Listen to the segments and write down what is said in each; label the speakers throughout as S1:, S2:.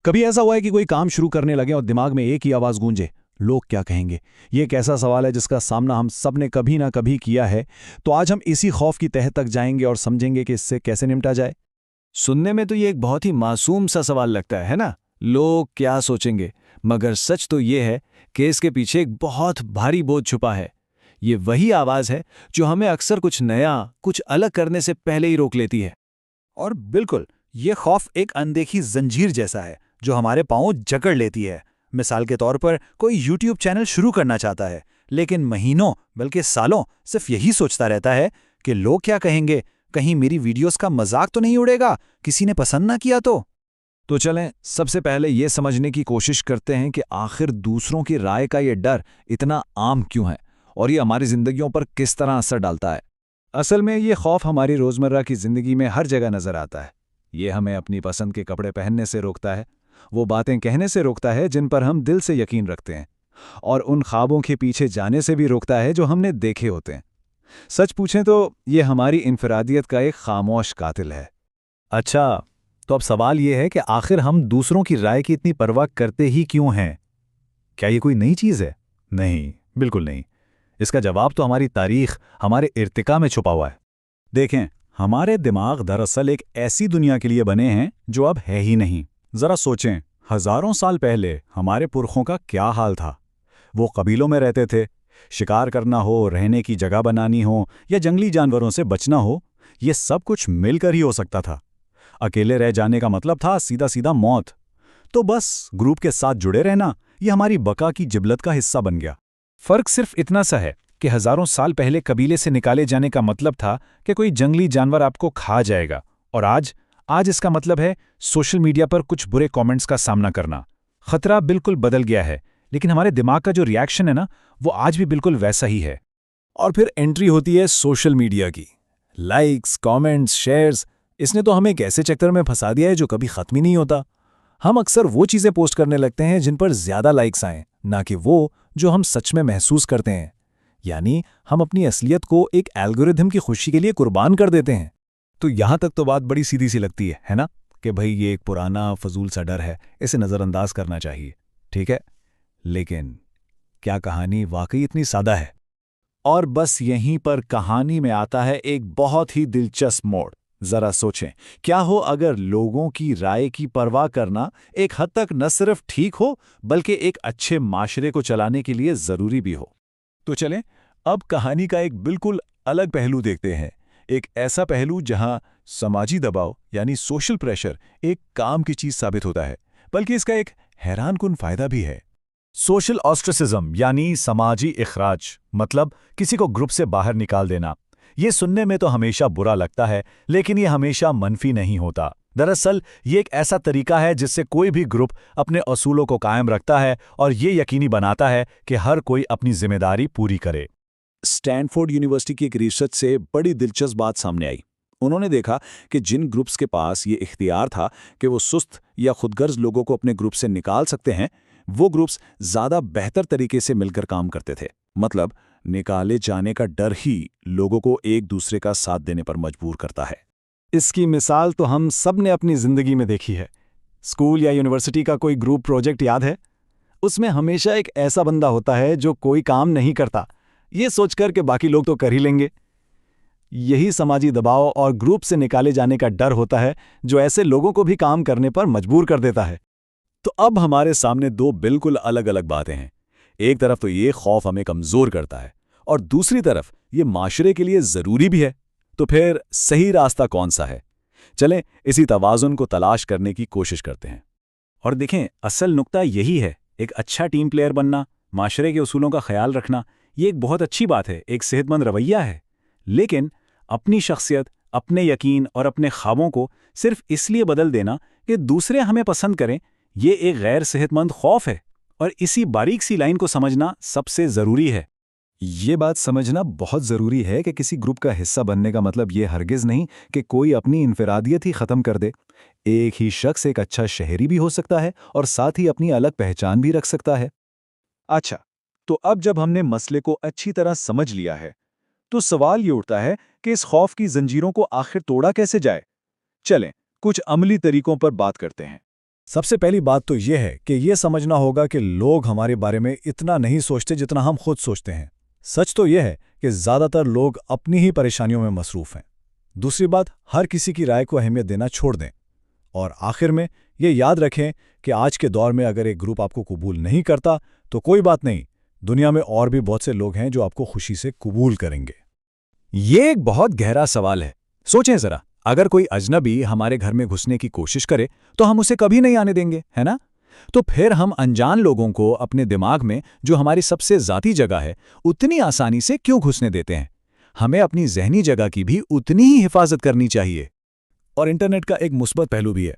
S1: कभी ऐसा हुआ है कि कोई काम शुरू करने लगे और दिमाग में एक ही आवाज़ गूंजे, लोग क्या कहेंगे? ये एक ऐसा सवाल है जिसका सामना हम सब ने कभी ना कभी किया है। तो आज हम इसी खौफ की तह तक जाएंगे और समझेंगे कि इससे कैसे निपटा जाए।
S2: सुनने में तो ये एक बहुत ही मासूम सा सवाल लगता है ना? लोग क्या सोचेंगे? मगर सच तो ये है कि इसके पीछे एक बहुत भारी बोझ छुपा है। ये वही आवाज़ है जो हमें अक्सर कुछ नया, कुछ अलग करने से पहले ही रोक लेती है।
S3: और बिल्कुल, ये खौफ एक अनदेखी जंजीर जैसा है जो हमारे पांव जकड़ लेती है। मिसाल के तौर पर कोई यूट्यूब चैनल शुरू करना चाहता है, लेकिन महीनों बल्कि सालों सिर्फ यही सोचता रहता है कि लोग क्या कहेंगे, कहीं मेरी वीडियोस का मजाक तो नहीं उड़ेगा, किसी ने पसंद ना किया
S1: तो चलें सबसे पहले ये समझने की कोशिश करते हैं कि आखिर दूसरों की राय का ये डर इतना आम क्यों है और ये हमारी जिंदगियों पर किस तरह असर डालता है। असल में ये खौफ हमारी रोज़मर्रा की ज़िंदगी में हर जगह नज़र आता है। ये हमें अपनी पसंद के कपड़े पहनने से रोकता है, वो बातें कहने से रोकता है जिन पर हम दिल से यकीन रखते हैं, और उन ख्वाबों के पीछे जाने से भी रोकता है जो हमने देखे होते हैं। सच पूछें तो ये हमारी इनफरादियत का एक खामोश कातिल है।
S2: अच्छा, तो अब सवाल ये है कि आखिर हम दूसरों की राय की इतनी परवाह करते ही क्यों हैं? क्या ये कोई नई चीज़ है? नहीं, बिल्कुल नहीं। इसका जवाब तो हमारी तारीख, हमारे इर्तिका में छुपा हुआ है। देखें, हमारे दिमाग दरअसल एक ऐसी दुनिया के लिए बने हैं जो अब है ही नहीं। जरा सोचें, हजारों साल पहले हमारे पुरखों का क्या हाल था। वो कबीलों में रहते थे। शिकार करना हो, रहने की जगह बनानी हो या जंगली जानवरों से बचना हो, ये सब कुछ मिलकर ही हो सकता था। अकेले रह जाने का मतलब था सीधा सीधा मौत। तो बस ग्रुप के साथ जुड़े रहना, ये हमारी बका की जिबलत का हिस्सा बन गया।
S1: फर्क सिर्फ इतना सा है कि हजारों साल पहले कबीले से निकाले जाने का मतलब था कि कोई जंगली जानवर आपको खा जाएगा, और आज इसका मतलब है सोशल मीडिया पर कुछ बुरे कमेंट्स का सामना करना। खतरा बिल्कुल बदल गया है, लेकिन हमारे दिमाग का जो रिएक्शन है ना, वो आज भी बिल्कुल वैसा ही है।
S2: और फिर एंट्री होती है सोशल मीडिया की। लाइक्स, कमेंट्स, शेयर्स, इसने तो हमें एक ऐसे चक्कर में फंसा दिया है जो कभी खत्म ही नहीं होता। हम अक्सर वो चीज़ें पोस्ट करने लगते हैं जिन पर ज़्यादा लाइक्स आएं, ना कि वो जो हम सच में महसूस करते हैं। यानी हम अपनी असलियत को एक एल्गोरिथम की खुशी के लिए कुर्बान कर देते हैं। तो यहाँ तक तो बात बड़ी सीधी सी लगती है ना? कि भाई ये एक पुराना फजूल सा डर है, इसे नज़रअंदाज करना चाहिए। ठीक है, लेकिन क्या कहानी वाकई इतनी सादा है?
S3: और बस यहीं पर कहानी में आता है एक बहुत ही दिलचस्प मोड़। जरा सोचें, क्या हो अगर लोगों की राय की परवाह करना एक हद तक न सिर्फ ठीक हो, बल्कि एक अच्छे माशरे को चलाने के लिए जरूरी भी हो।
S2: तो चलें अब कहानी का एक बिल्कुल अलग पहलू देखते हैं। एक ऐसा पहलू जहां समाजी दबाव यानी सोशल प्रेशर एक काम की चीज साबित होता है, बल्कि इसका एक हैरानकुन फायदा भी है। सोशल ऑस्ट्रेसिज्म यानी समाजी इखराज, मतलब किसी को ग्रुप से बाहर निकाल देना। ये सुनने में तो हमेशा बुरा लगता है, लेकिन ये हमेशा मनफी नहीं होता। दरअसल ये एक ऐसा तरीका है जिससे कोई भी ग्रुप अपने असूलों को कायम रखता है और ये यकीनी बनाता है कि हर कोई अपनी जिम्मेदारी पूरी करे।
S3: स्टैनफोर्ड यूनिवर्सिटी की एक रिसर्च से बड़ी दिलचस्प बात सामने आई। उन्होंने देखा कि जिन ग्रुप्स के पास ये इख्तियार था कि वो सुस्त या खुदगर्ज लोगों को अपने ग्रुप से निकाल सकते हैं, वो ग्रुप्स ज़्यादा बेहतर तरीके से मिलकर काम करते थे। मतलब निकाले जाने का डर ही लोगों को एक दूसरे का साथ देने पर मजबूर करता है।
S1: इसकी मिसाल तो हम सब ने अपनी जिंदगी में देखी है। स्कूल या यूनिवर्सिटी का कोई ग्रुप प्रोजेक्ट याद है? उसमें हमेशा एक ऐसा बंदा होता है जो कोई काम नहीं करता, ये सोचकर कि बाकी लोग तो कर ही लेंगे। यही समाजी दबाव और ग्रुप से निकाले जाने का डर होता है जो ऐसे लोगों को भी काम करने पर मजबूर कर देता है।
S2: तो अब हमारे सामने दो बिल्कुल अलग अलग बातें हैं। एक तरफ तो ये खौफ हमें कमजोर करता है, और दूसरी तरफ ये माशरे के लिए जरूरी भी है। तो फिर सही रास्ता कौन सा है? चलें इसी तवाज़ुन को तलाश करने की कोशिश करते हैं।
S1: और देखें, असल नुक्ता यही है, एक अच्छा टीम प्लेयर बनना, माशरे के उसूलों का ख्याल रखना, ये एक बहुत अच्छी बात है, एक सेहतमंद रवैया है। लेकिन अपनी शख्सियत, अपने यकीन और अपने ख्वाबों को सिर्फ इसलिए बदल देना कि दूसरे हमें पसंद करें, ये एक गैर सेहतमंद खौफ है। और इसी बारीक सी लाइन को समझना सबसे ज़रूरी है।
S2: ये बात समझना बहुत ज़रूरी है कि किसी ग्रुप का हिस्सा बनने का मतलब ये हरगिज़ नहीं कि कोई अपनी इनफरादियत ही ख़त्म कर दे। एक ही शख्स एक अच्छा शहरी भी हो सकता है और साथ ही अपनी अलग पहचान भी रख सकता है।
S3: अच्छा, तो अब जब हमने मसले को अच्छी तरह समझ लिया है, तो सवाल ये उठता है कि इस खौफ की जंजीरों को आखिर तोड़ा कैसे जाए। चलें कुछ अमली तरीकों पर बात करते हैं। सबसे पहली बात तो यह है कि यह समझना होगा कि लोग हमारे बारे में इतना नहीं सोचते जितना हम खुद सोचते हैं। सच तो यह है कि ज़्यादातर लोग अपनी ही परेशानियों में मसरूफ़ हैं। दूसरी बात, हर किसी की राय को अहमियत देना छोड़ दें। और आखिर में ये याद रखें कि आज के दौर में अगर एक ग्रुप आपको कबूल नहीं करता तो कोई बात नहीं, दुनिया में और भी बहुत से लोग हैं जो आपको खुशी से कबूल करेंगे।
S1: ये एक बहुत गहरा सवाल है। सोचें जरा, अगर कोई अजनबी हमारे घर में घुसने की कोशिश करे तो हम उसे कभी नहीं आने देंगे, है ना? तो फिर हम अनजान लोगों को अपने दिमाग में, जो हमारी सबसे ज़ाती जगह है, उतनी आसानी से क्यों घुसने देते हैं? हमें अपनी ज़हनी जगह की भी उतनी ही हिफाजत करनी चाहिए।
S3: और इंटरनेट का एक मुस्बत पहलू भी है।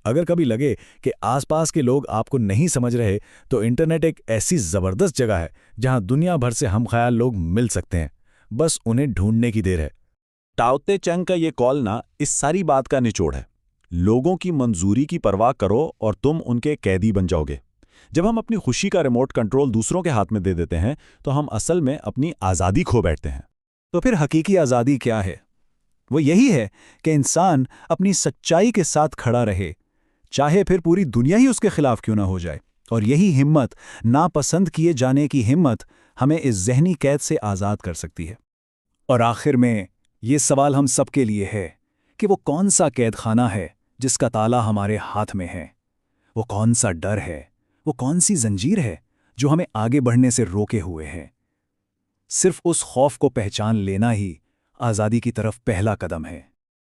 S3: अगर कभी लगे कि आसपास के लोग आपको नहीं समझ रहे, तो इंटरनेट एक ऐसी ज़बरदस्त जगह है जहां दुनिया भर से हमख्याल लोग मिल सकते हैं। बस उन्हें ढूंढने की देर है। टाओ ते चंग का ये कॉल ना इस सारी बात का निचोड़ है। लोगों की मंजूरी की परवाह करो और तुम उनके कैदी बन जाओगे। जब हम अपनी खुशी का रिमोट कंट्रोल दूसरों के हाथ में दे देते हैं तो हम असल में अपनी आज़ादी खो बैठते हैं।
S1: तो फिर हकीकी आज़ादी क्या है? वो यही है कि इंसान अपनी सच्चाई के साथ खड़ा रहे, चाहे फिर पूरी दुनिया ही उसके खिलाफ क्यों ना हो जाए। और यही हिम्मत, नापसंद किए जाने की हिम्मत, हमें इस ज़हनी कैद से आज़ाद कर सकती है। और आखिर में ये सवाल हम सबके लिए है कि वो कौन सा कैद खाना है जिसका ताला हमारे हाथ में है? वो कौन सा डर है, वो कौन सी जंजीर है जो हमें आगे बढ़ने से रोके हुए है? सिर्फ उस खौफ को पहचान लेना ही आज़ादी की तरफ पहला कदम है।